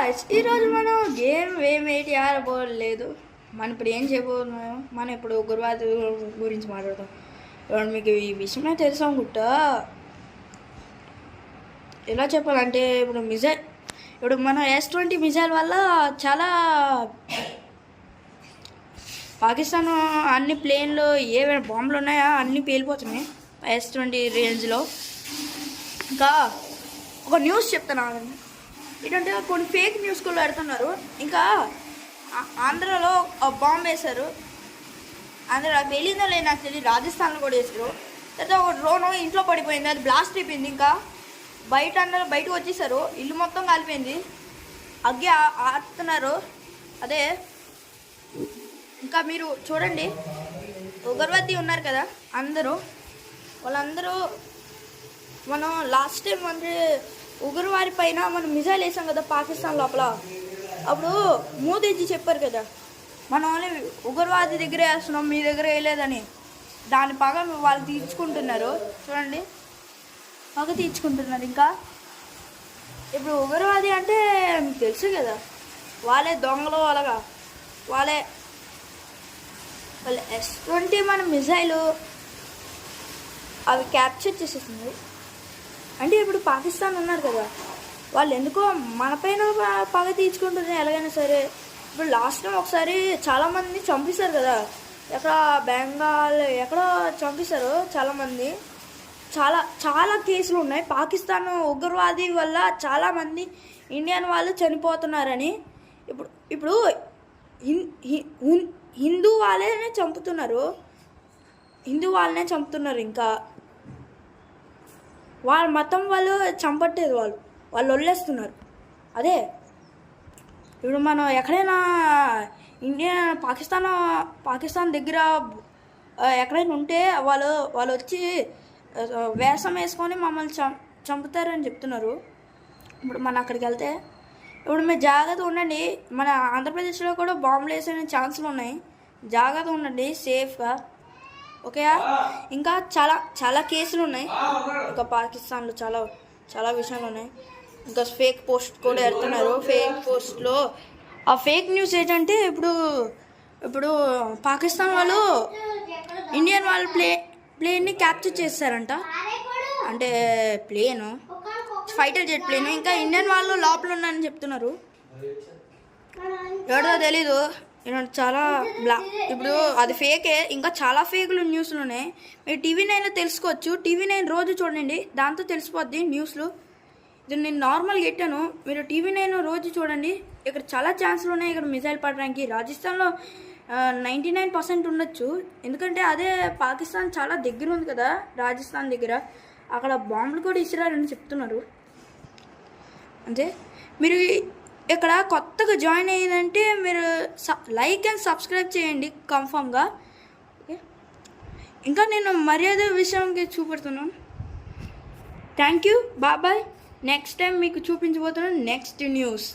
Guys ఈరోజు మనం game ఏమేటి ఆడబోలేదు. మనం ఇప్పుడు ఏం చేయబోతున్నాం, మనం ఇప్పుడు ఉగ్రవాది గురించి మాట్లాడతాం. ఇప్పుడు మీకు ఈ విషయమే తెలుసు అనుకుంటా. ఎలా చెప్పాలంటే ఇప్పుడు మన S-20 మిజైల్ వల్ల చాలా పాకిస్తాన్ అన్ని ప్లేన్లు ఏవైనా బాంబులు ఉన్నాయో అన్నీ పేలిపోతున్నాయి S-20 రేంజ్లో. ఇంకా ఒక న్యూస్ చెప్తాను ఏంటంటే కొన్ని ఫేక్ న్యూస్ కూడా పెడుతున్నారు. ఇంకా ఆంధ్రాలో బాంబు వేశారు. ఆంధ్ర వెళ్ళిందో లేదు నాకు తెలియదు, రాజస్థాన్లో కూడా వేశారు. తర్వాత ఒక డ్రోన్ ఇంట్లో పడిపోయింది, అది బ్లాస్ట్ అయిపోయింది. ఇంకా అందరూ బయటకు వచ్చేసారు, ఇల్లు మొత్తం కాలిపోయింది, అగ్గి ఆడుతున్నారు. అదే ఇంకా మీరు చూడండి, ఉగ్రవాది ఉన్నారు కదా వాళ్ళందరూ మనం లాస్ట్ టైం అంటే ఉగ్రవాది పైన మనం మిజైల్ వేసాం కదా పాకిస్తాన్ లోపల. అప్పుడు మోదీజీ చెప్పారు కదా, మనం ఓన్లీ ఉగ్రవాది దగ్గర వేస్తున్నాం, మీ దగ్గర వేయలేదని. దాని పగ వాళ్ళు తీర్చుకుంటున్నారు. చూడండి, పగ తీర్చుకుంటున్నారు. ఇంకా ఇప్పుడు ఉగ్రవాది అంటే మీకు తెలుసు కదా, వాళ్ళే దొంగలు. అలాగా వాళ్ళ S-20 మన మిజైలు అవి క్యాప్చర్ చేసేసింది. అంటే ఇప్పుడు పాకిస్తాన్ ఉన్నారు కదా, వాళ్ళు ఎందుకో మన పైన పగ తీర్చుకుంటున్నారు ఎలాగైనా సరే. ఇప్పుడు లాస్ట్ టైం ఒకసారి చాలామంది చంపేశారు కదా, ఎక్కడ బెంగాల్ ఎక్కడో చంపేశారు చాలామంది. చాలా చాలా కేసులు ఉన్నాయి. పాకిస్తాన్ ఉగ్రవాది వల్ల చాలామంది ఇండియన్ వాళ్ళు చనిపోతున్నారని. ఇప్పుడు హిందూ వాళ్ళనే చంపుతున్నారు. ఇంకా వాళ్ళ మతం వాళ్ళు చంపట్లేదు, వాళ్ళు వదిలేస్తున్నారు. అదే ఇప్పుడు మనం ఎక్కడైనా పాకిస్తాన్ దగ్గర ఎక్కడైనా ఉంటే వాళ్ళు వచ్చి వేషం వేసుకొని మమ్మల్ని చంపుతారని చెప్తున్నారు. ఇప్పుడు మనం అక్కడికి వెళ్తే ఇప్పుడు మీరు జాగ్రత్తగా ఉండండి. మన ఆంధ్రప్రదేశ్లో కూడా బాంబులు వేసే ఛాన్సులు ఉన్నాయి, జాగ్రత్తగా ఉండండి, సేఫ్గా. ఓకే, ఇంకా చాలా చాలా కేసులు ఉన్నాయి. ఇంకా పాకిస్తాన్లో చాలా చాలా విషయాలు ఉన్నాయి. ఇంకా ఫేక్ పోస్ట్ కూడా పెడుతున్నారు. ఫేక్ పోస్ట్లో ఆ ఫేక్ న్యూస్ ఏంటంటే ఇప్పుడు పాకిస్తాన్ వాళ్ళు ఇండియన్ వాళ్ళు ప్లేన్ని క్యాప్చర్ చేస్తారంట. అంటే ఫైటర్ జెట్ ప్లేన్. ఇంకా ఇండియన్ వాళ్ళు లోపల ఉన్నారని చెప్తున్నారు. ఎవరిదో తెలీదు. చాలా ఇప్పుడు అది ఫేకే. ఇంకా చాలా ఫేక్లు న్యూస్లు ఉన్నాయి. మీరు TV9 తెలుసుకోవచ్చు. TV9 రోజు చూడండి, దాంతో తెలిసిపోద్ది న్యూస్లు. ఇది నేను నార్మల్గా పెట్టాను, మీరు TV9 రోజు చూడండి. ఇక్కడ చాలా ఛాన్సులు ఉన్నాయి ఇక్కడ మిజైల్ పడడానికి. రాజస్థాన్లో 99% ఉండొచ్చు, ఎందుకంటే అదే పాకిస్తాన్ చాలా దగ్గర ఉంది కదా రాజస్థాన్ దగ్గర. అక్కడ బాంబులు కూడా ఇసిరారని చెప్తున్నారు. అంటే మీరు ఇక్కడ కొత్తగా జాయిన్ అయ్యిందంటే మీరు లైక్ అండ్ సబ్స్క్రైబ్ చేయండి కన్ఫామ్గా. ఓకే, ఇంకా నేను మర్యాద విషయంకి చూపెడుతున్నాను. Thank you, bye. Next time మీకు చూపించబోతున్నాను నెక్స్ట్ న్యూస్.